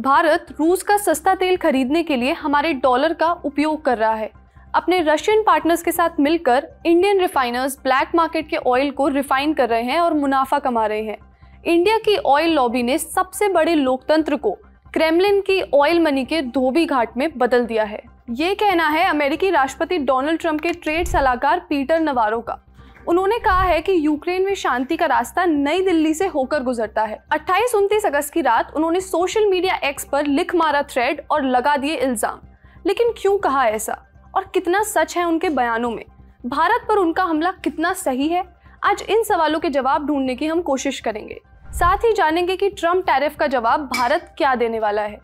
भारत रूस का सस्ता तेल खरीदने के लिए हमारे डॉलर का उपयोग कर रहा है। अपने रशियन पार्टनर्स के साथ मिलकर इंडियन रिफाइनर्स ब्लैक मार्केट के ऑयल को रिफाइन कर रहे हैं और मुनाफा कमा रहे हैं। इंडिया की ऑयल लॉबी ने सबसे बड़े लोकतंत्र को क्रेमलिन की ऑयल मनी के धोबी घाट में बदल दिया है। ये कहना है अमेरिकी राष्ट्रपति डोनाल्ड ट्रंप के ट्रेड सलाहकार पीटर नवारो का। उन्होंने कहा है कि यूक्रेन में शांति का रास्ता नई दिल्ली से होकर गुजरता है। 28-29 अगस्त की रात उन्होंने सोशल मीडिया एक्स पर लिख मारा थ्रेड और लगा दिए इल्जाम। लेकिन क्यों कहा ऐसा और कितना सच है उनके बयानों में? भारत पर उनका हमला कितना सही है? आज इन सवालों के जवाब ढूंढने की हम कोशिश करेंगे। साथ ही जानेंगे कि ट्रम्प टैरिफ का जवाब भारत क्या देने वाला है।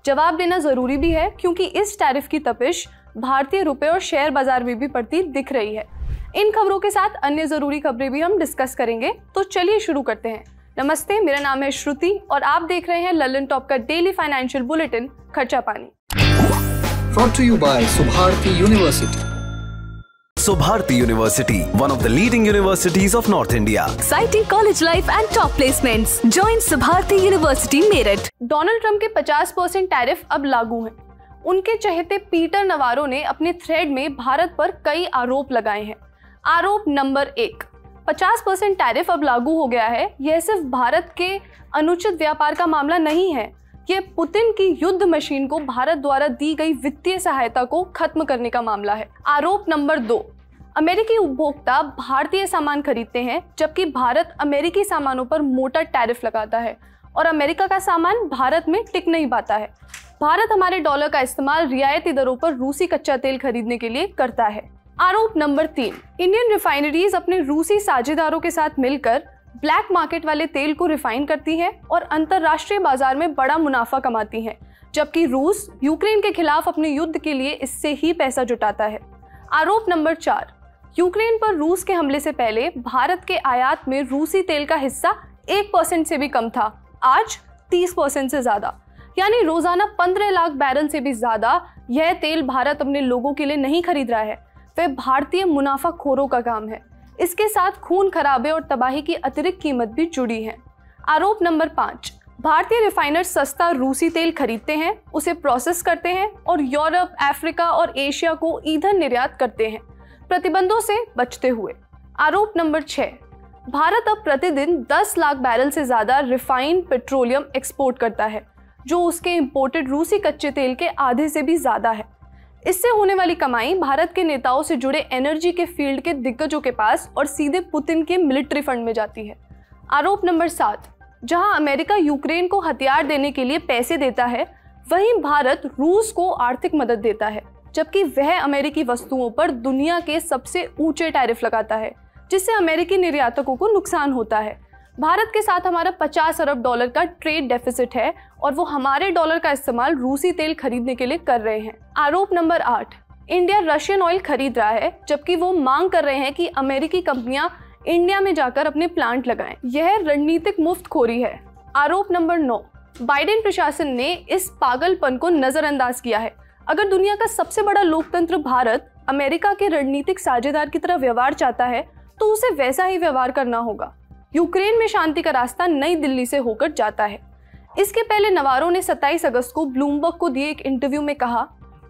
जवाब देना जरूरी भी है क्योंकि इस टैरिफ की तपिश भारतीय रुपए और शेयर बाजार में भी पड़ती दिख रही है। इन खबरों के साथ अन्य जरूरी खबरें भी हम डिस्कस करेंगे, तो चलिए शुरू करते हैं। नमस्ते, मेरा नाम है श्रुति और आप देख रहे हैं लल्लन टॉप का डेली फाइनेंशियल बुलेटिन खर्चा पानी। Brought to you by Subharti University. Subharti University, one of the leading universities of North India. Exciting college life and top placements. Join Subharti University, Meerut. Donald Trump के 50% tariff अब लागू हैं। उनके चहेते Peter Navarro ने अपने thread में भारत पर कई आरोप लगाए हैं। आरोप नंबर 1, 50% टैरिफ अब लागू हो गया है। यह सिर्फ भारत के अनुचित व्यापार का मामला नहीं है, यह पुतिन की युद्ध मशीन को भारत द्वारा दी गई वित्तीय सहायता को खत्म करने का मामला है। आरोप नंबर 2, अमेरिकी उपभोक्ता भारतीय सामान खरीदते हैं जबकि भारत अमेरिकी सामानों पर मोटा टैरिफ लगाता है और अमेरिका का सामान भारत में टिक नहीं पाता है। भारत हमारे डॉलर का इस्तेमाल रियायती दरों पर रूसी कच्चा तेल खरीदने के लिए करता है। आरोप नंबर 3, इंडियन रिफाइनरीज अपने रूसी साझेदारों के साथ मिलकर ब्लैक मार्केट वाले तेल को रिफाइन करती हैं और अंतरराष्ट्रीय बाजार में बड़ा मुनाफा कमाती हैं, जबकि रूस यूक्रेन के खिलाफ अपने युद्ध के लिए इससे ही पैसा जुटाता है। आरोप नंबर 4, यूक्रेन पर रूस के हमले से पहले भारत के आयात में रूसी तेल का हिस्सा 1% से भी कम था, आज 30% से ज्यादा, यानी रोजाना 15 लाख बैरल से भी ज्यादा यह तेल भारत अपने लोगों के लिए नहीं खरीद रहा है, वह भारतीय मुनाफाखोरों का काम है। इसके साथ खून खराबे और तबाही की अतिरिक्त कीमत भी जुड़ी है। आरोप नंबर 5, भारतीय रिफाइनर्स सस्ता रूसी तेल खरीदते हैं, उसे प्रोसेस करते हैं और यूरोप, अफ्रीका और एशिया को ईंधन निर्यात करते हैं, प्रतिबंधों से बचते हुए। आरोप नंबर 6, भारत अब प्रतिदिन 10 लाख बैरल से ज्यादा रिफाइंड पेट्रोलियम एक्सपोर्ट करता है, जो उसके इंपोर्टेड रूसी कच्चे तेल के आधे से भी ज्यादा है। इससे होने वाली कमाई भारत के नेताओं से जुड़े एनर्जी के फील्ड के दिग्गजों के पास और सीधे पुतिन के मिलिट्री फंड में जाती है। आरोप नंबर 7, जहां अमेरिका यूक्रेन को हथियार देने के लिए पैसे देता है, वहीं भारत रूस को आर्थिक मदद देता है, जबकि वह अमेरिकी वस्तुओं पर दुनिया के सबसे ऊंचे टैरिफ लगाता है, जिससे अमेरिकी निर्यातकों को नुकसान होता है। भारत के साथ हमारा 50 अरब डॉलर का ट्रेड डेफिसिट है और वो हमारे डॉलर का इस्तेमाल रूसी तेल खरीदने के लिए कर रहे हैं। आरोप नंबर 8, इंडिया रशियन ऑयल खरीद रहा है जबकि वो मांग कर रहे हैं कि अमेरिकी कंपनियां इंडिया में जाकर अपने प्लांट लगाएं। यह रणनीतिक मुफ्तखोरी है। आरोप नंबर 9, बाइडेन प्रशासन ने इस पागलपन को नजरअंदाज किया है। अगर दुनिया का सबसे बड़ा लोकतंत्र भारत अमेरिका के रणनीतिक साझेदार की तरह व्यवहार चाहता है तो उसे वैसा ही व्यवहार करना होगा। यूक्रेन में शांति का रास्ता नई दिल्ली से होकर जाता है। इसके पहले नवारो ने 27 अगस्त को ब्लूमबर्ग को दिए एक इंटरव्यू में कहा,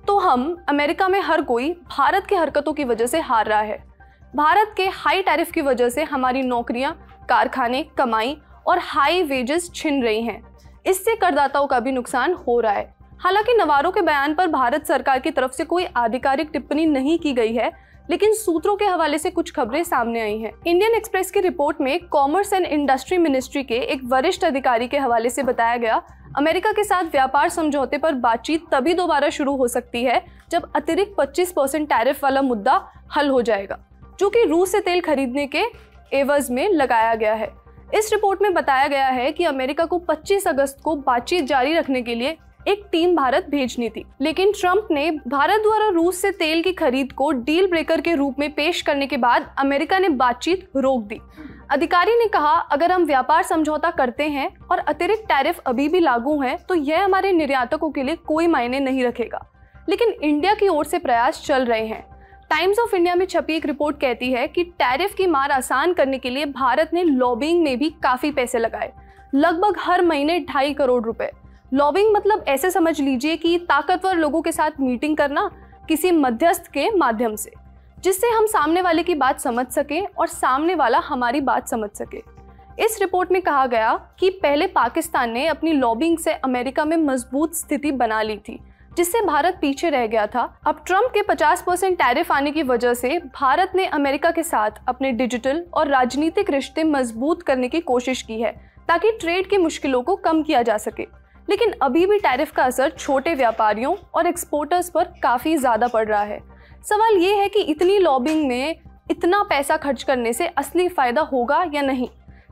तो हम अमेरिका में हर कोई भारत की हरकतों की वजह से हार रहा है। भारत के हाई टैरिफ की वजह से हमारी नौकरियां, कारखाने, कमाई और हाई वेजेस छिन रही हैं। इससे करदाताओं का भी नुकसान हो रहा है। हालांकि नवारो के बयान पर भारत सरकार की तरफ से कोई आधिकारिक टिप्पणी नहीं की गई है, लेकिन सूत्रों के हवाले से कुछ खबरें सामने आई हैं। इंडियन एक्सप्रेस की रिपोर्ट में कॉमर्स एंड इंडस्ट्री मिनिस्ट्री के एक वरिष्ठ अधिकारी के हवाले से बताया गया, अमेरिका के साथ व्यापार समझौते पर बातचीत तभी दोबारा शुरू हो सकती है जब अतिरिक्त 25% टैरिफ वाला मुद्दा हल हो जाएगा, जो कि रूस से तेल खरीदने के एवज में लगाया गया है। इस रिपोर्ट में बताया गया है कि अमेरिका को 25 अगस्त को बातचीत जारी रखने के लिए एक टीम भारत भेजनी थी, लेकिन ट्रंप ने भारत द्वारा रूस से तेल की खरीद को डील ब्रेकर के रूप में पेश करने के बाद अमेरिका ने बातचीत रोक दी। अधिकारी ने कहा, अगर हम व्यापार समझौता करते हैं और अतिरिक्त टैरिफ अभी भी लागू हैं, तो यह हमारे निर्यातकों के लिए कोई मायने नहीं रखेगा। लेकिन इंडिया की ओर से प्रयास चल रहे हैं। टाइम्स ऑफ इंडिया में छपी एक रिपोर्ट कहती है कि टैरिफ की मार आसान करने के लिए भारत ने लॉबिंग में भी काफी पैसे लगाए, लगभग हर महीने 2.5 करोड़ रुपए। लॉबिंग मतलब ऐसे समझ लीजिए कि ताकतवर लोगों के साथ मीटिंग करना किसी मध्यस्थ के माध्यम से, जिससे हम सामने वाले की बात समझ सके और सामने वाला हमारी बात समझ सके। इस रिपोर्ट में कहा गया कि पहले पाकिस्तान ने अपनी लॉबिंग से अमेरिका में मजबूत स्थिति बना ली थी, जिससे भारत पीछे रह गया था। अब ट्रंप के 50% टैरिफ आने की वजह से भारत ने अमेरिका के साथ अपने डिजिटल और राजनीतिक रिश्ते मजबूत करने की कोशिश की है ताकि ट्रेड की मुश्किलों को कम किया जा सके। लेकिन अभी भी टैरिफ का असर छोटे व्यापारियों और एक्सपोर्टर्स पर काफ़ी ज़्यादा पड़ रहा है। सवाल ये है कि इतनी लॉबिंग में इतना पैसा खर्च करने से असली फ़ायदा होगा या नहीं।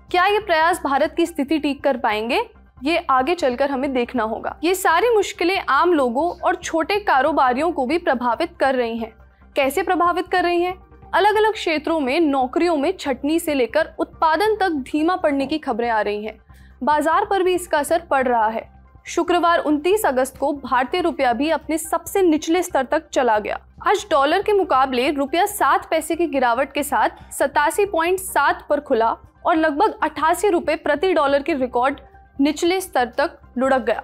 क्या ये प्रयास भारत की स्थिति ठीक कर पाएंगे? ये आगे चलकर हमें देखना होगा। ये सारी मुश्किलें आम लोगों और छोटे कारोबारियों को भी प्रभावित कर रही हैं। कैसे प्रभावित कर रही हैं? अलग अलग क्षेत्रों में नौकरियों में छटनी से लेकर उत्पादन तक धीमा पड़ने की खबरें आ रही हैं। बाजार पर भी इसका असर पड़ रहा है। शुक्रवार 29 अगस्त को भारतीय रुपया भी अपने सबसे निचले स्तर तक चला गया। आज डॉलर के मुकाबले रुपया 7 पैसे की गिरावट के साथ 87.7 पर खुला और लगभग 88 रुपए प्रति डॉलर के रिकॉर्ड निचले स्तर तक लुढ़क गया।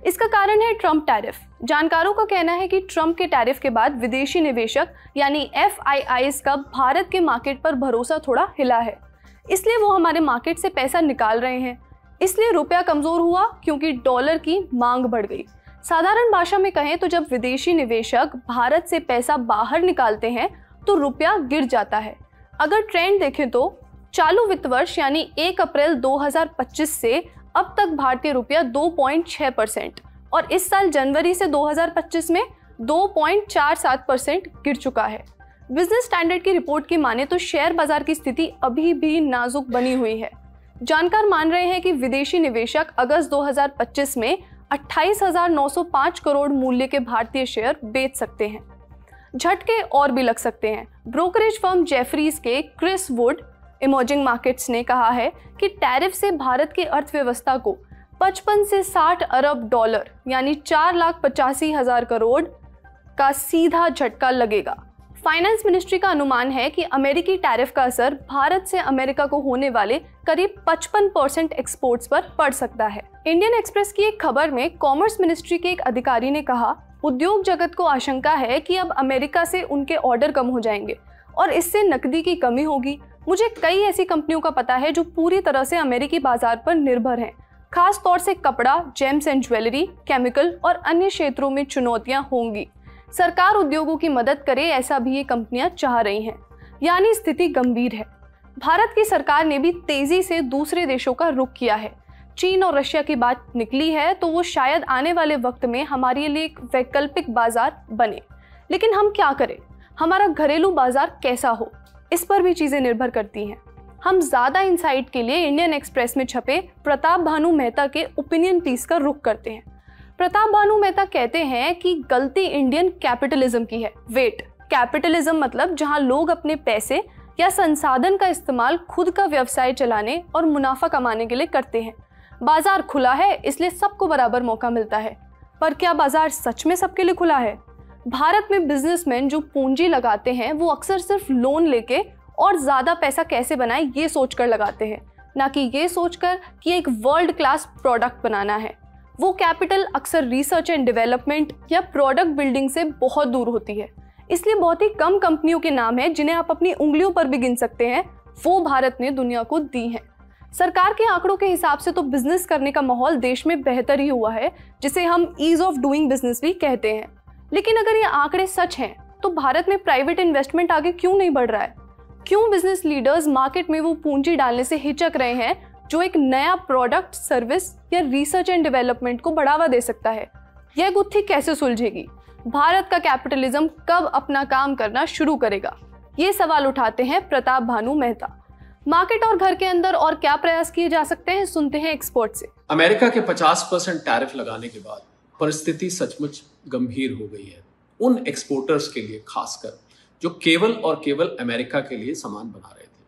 इसका कारण है ट्रंप टैरिफ। जानकारों का कहना है कि ट्रंप के टैरिफ के बाद विदेशी निवेशक यानी FIIs का भारत के मार्केट पर भरोसा थोड़ा हिला है, इसलिए वो हमारे मार्केट से पैसा निकाल रहे हैं। इसलिए रुपया कमजोर हुआ क्योंकि डॉलर की मांग बढ़ गई। साधारण भाषा में कहें तो जब विदेशी निवेशक भारत से पैसा बाहर निकालते हैं तो रुपया गिर जाता है। अगर ट्रेंड देखें तो चालू वित्त वर्ष यानी 1 अप्रैल 2025 से अब तक भारतीय रुपया 2.6% और इस साल जनवरी से 2025 में 2.47% गिर चुका है। बिजनेस स्टैंडर्ड की रिपोर्ट की माने तो शेयर बाजार की स्थिति अभी भी नाजुक बनी हुई है। जानकार मान रहे हैं कि विदेशी निवेशक अगस्त 2025 में 28,905 करोड़ मूल्य के भारतीय शेयर बेच सकते हैं। झटके और भी लग सकते हैं। ब्रोकरेज फर्म जेफरीज के क्रिस वुड इमर्जिंग मार्केट्स ने कहा है कि टैरिफ से भारत की अर्थव्यवस्था को 55 से 60 अरब डॉलर यानी 4,85,000 करोड़ का सीधा झटका लगेगा। फाइनेंस मिनिस्ट्री का अनुमान है कि अमेरिकी टैरिफ का असर भारत से अमेरिका को होने वाले करीब 55% एक्सपोर्ट्स पर पड़ सकता है। इंडियन एक्सप्रेस की एक खबर में कॉमर्स मिनिस्ट्री के एक अधिकारी ने कहा, उद्योग जगत को आशंका है कि अब अमेरिका से उनके ऑर्डर कम हो जाएंगे और इससे नकदी की कमी होगी। मुझे कई ऐसी कंपनियों का पता है जो पूरी तरह से अमेरिकी बाजार पर निर्भर हैं। खास तौर से कपड़ा, जेम्स एंड ज्वेलरी, केमिकल और अन्य क्षेत्रों में चुनौतियां होंगी। सरकार उद्योगों की मदद करे ऐसा भी ये कंपनियां चाह रही हैं, यानी स्थिति गंभीर है। भारत की सरकार ने भी तेजी से दूसरे देशों का रुख किया है। चीन और रशिया की बात निकली है तो वो शायद आने वाले वक्त में हमारे लिए एक वैकल्पिक बाजार बने। लेकिन हम क्या करें? हमारा घरेलू बाजार कैसा हो, इस पर भी चीजें निर्भर करती हैं। हम ज्यादा इंसाइट के लिए इंडियन एक्सप्रेस में छपे प्रताप भानु मेहता के ओपिनियन पीस का रुख करते हैं। प्रताप भानु मेहता कहते हैं कि गलती इंडियन कैपिटलिज्म की है। वेट, कैपिटलिज्म मतलब जहां लोग अपने पैसे या संसाधन का इस्तेमाल खुद का व्यवसाय चलाने और मुनाफा कमाने के लिए करते हैं। बाजार खुला है इसलिए सबको बराबर मौका मिलता है, पर क्या बाजार सच में सबके लिए खुला है? भारत में बिजनेसमैन जो पूंजी लगाते हैं वो अक्सर सिर्फ लोन लेके और ज्यादा पैसा कैसे बनाए ये सोचकर लगाते हैं, ना कि ये सोचकर कि एक वर्ल्ड क्लास प्रोडक्ट बनाना है। वो कैपिटल अक्सर रिसर्च एंड डेवलपमेंट या प्रोडक्ट बिल्डिंग से बहुत दूर होती है। इसलिए बहुत ही कम कंपनियों के नाम हैं जिन्हें आप अपनी उंगलियों पर भी गिन सकते हैं, वो भारत ने दुनिया को दी हैं। सरकार के आंकड़ों के हिसाब से तो बिजनेस करने का माहौल देश में बेहतर ही हुआ है, जिसे हम ईज ऑफ डूइंग बिजनेस भी कहते हैं। लेकिन अगर ये आंकड़े सच हैं तो भारत में प्राइवेट इन्वेस्टमेंट आगे क्यों नहीं बढ़ रहा है? क्यों बिजनेस लीडर्स मार्केट में वो पूंजी डालने से हिचक रहे हैं जो एक नया प्रोडक्ट, सर्विस या रिसर्च एंड डेवलपमेंट को बढ़ावा दे सकता है? यह गुत्थी कैसे सुलझेगी? भारत का कैपिटलिज्म कब अपना काम करना शुरू करेगा? ये सवाल उठाते हैं प्रताप भानु मेहता। मार्केट और घर के अंदर और क्या प्रयास किए जा सकते हैं, सुनते हैं एक्सपर्ट से। अमेरिका के 50% टैरिफ लगाने के बाद परिस्थिति सचमुच गंभीर हो गई है उन एक्सपोर्टर्स के लिए, खासकर जो केवल और केवल अमेरिका के लिए सामान बना रहे थे।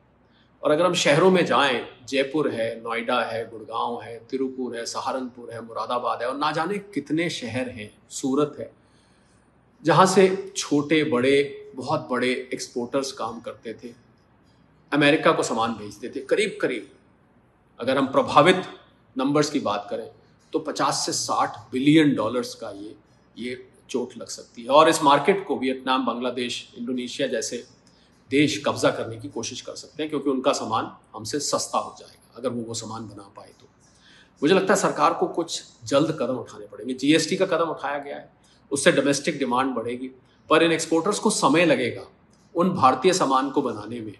और अगर हम शहरों में जाएं, जयपुर है, नोएडा है, गुड़गांव है, तिरुपुर है, सहारनपुर है, मुरादाबाद है और ना जाने कितने शहर हैं, सूरत है, जहां से छोटे बड़े बहुत बड़े एक्सपोर्टर्स काम करते थे, अमेरिका को सामान भेजते थे। करीब करीब अगर हम प्रभावित नंबर्स की बात करें तो 50 से 60 बिलियन डॉलर्स का ये चोट लग सकती है। और इस मार्केट को वियतनाम, बांग्लादेश, इंडोनेशिया जैसे देश कब्जा करने की कोशिश कर सकते हैं, क्योंकि उनका सामान हमसे सस्ता हो जाएगा अगर वो सामान बना पाए तो। मुझे लगता है सरकार को कुछ जल्द कदम उठाने पड़ेंगे। जीएसटी का कदम उठाया गया है, उससे डोमेस्टिक डिमांड बढ़ेगी, पर इन एक्सपोर्टर्स को समय लगेगा उन भारतीय सामान को बनाने में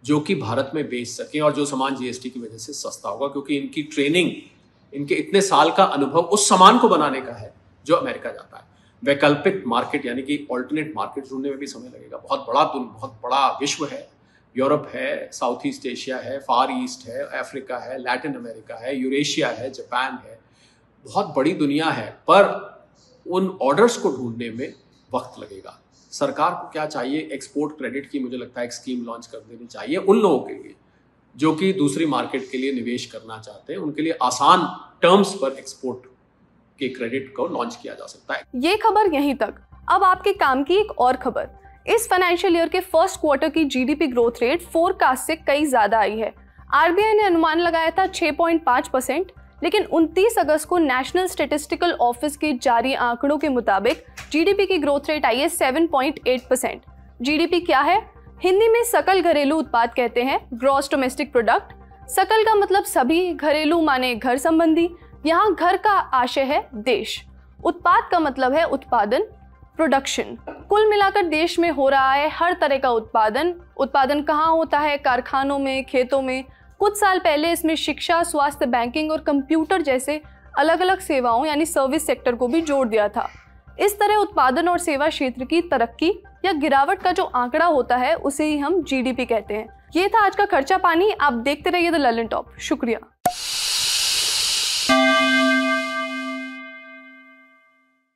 जो कि भारत में बेच सकें और जो सामान जीएसटी की वजह से सस्ता होगा, क्योंकि इनकी ट्रेनिंग, इनके इतने साल का अनुभव उस सामान को बनाने का है जो अमेरिका जाता है। वैकल्पिक मार्केट यानी कि ऑल्टरनेट मार्केट ढूंढने में भी समय लगेगा। बहुत बड़ा विश्व है, यूरोप है, साउथ ईस्ट एशिया है, फार ईस्ट है, अफ्रीका है, लैटिन अमेरिका है, यूरेशिया है, जापान है, बहुत बड़ी दुनिया है, पर उन ऑर्डर्स को ढूंढने में वक्त लगेगा। सरकार को क्या चाहिए, एक्सपोर्ट क्रेडिट की मुझे लगता है एक स्कीम लॉन्च कर देनी चाहिए उन लोगों के लिए जो कि दूसरी मार्केट के लिए निवेश करना चाहते हैं। उनके लिए आसान टर्म्स पर एक्सपोर्ट के क्रेडिट को लॉन्च किया जा सकता है। ये खबर यहीं तक। अब आपके काम की एक और खबर। इस फाइनेंशियल ईयर के फर्स्ट क्वार्टर की जीडीपी ग्रोथ रेट फोरकास्ट से कई ज्यादा आई है। आरबीआई ने अनुमान लगाया था 6.5%, लेकिन 29 अगस्त को नेशनल स्टैटिस्टिकल ऑफिस के जारी आंकड़ों के मुताबिक जीडीपी की ग्रोथ रेट आई है 7.8%। जीडीपी क्या है? हिंदी में सकल घरेलू उत्पाद कहते हैं, ग्रॉस डोमेस्टिक प्रोडक्ट। सकल का मतलब सभी, घरेलू माने घर संबंधी, यहाँ घर का आशय है देश। उत्पाद का मतलब है उत्पादन, प्रोडक्शन। कुल मिलाकर देश में हो रहा है हर तरह का उत्पादन। उत्पादन कहाँ होता है? कारखानों में, खेतों में। कुछ साल पहले इसमें शिक्षा, स्वास्थ्य, बैंकिंग और कंप्यूटर जैसे अलग अलग सेवाओं यानी सर्विस सेक्टर को भी जोड़ दिया था। इस तरह उत्पादन और सेवा क्षेत्र की तरक्की या गिरावट का जो आंकड़ा होता है उसे ही हम जीडीपी कहते हैं। ये था आज का खर्चा पानी। आप देखते रहिए द ललन टॉप। शुक्रिया।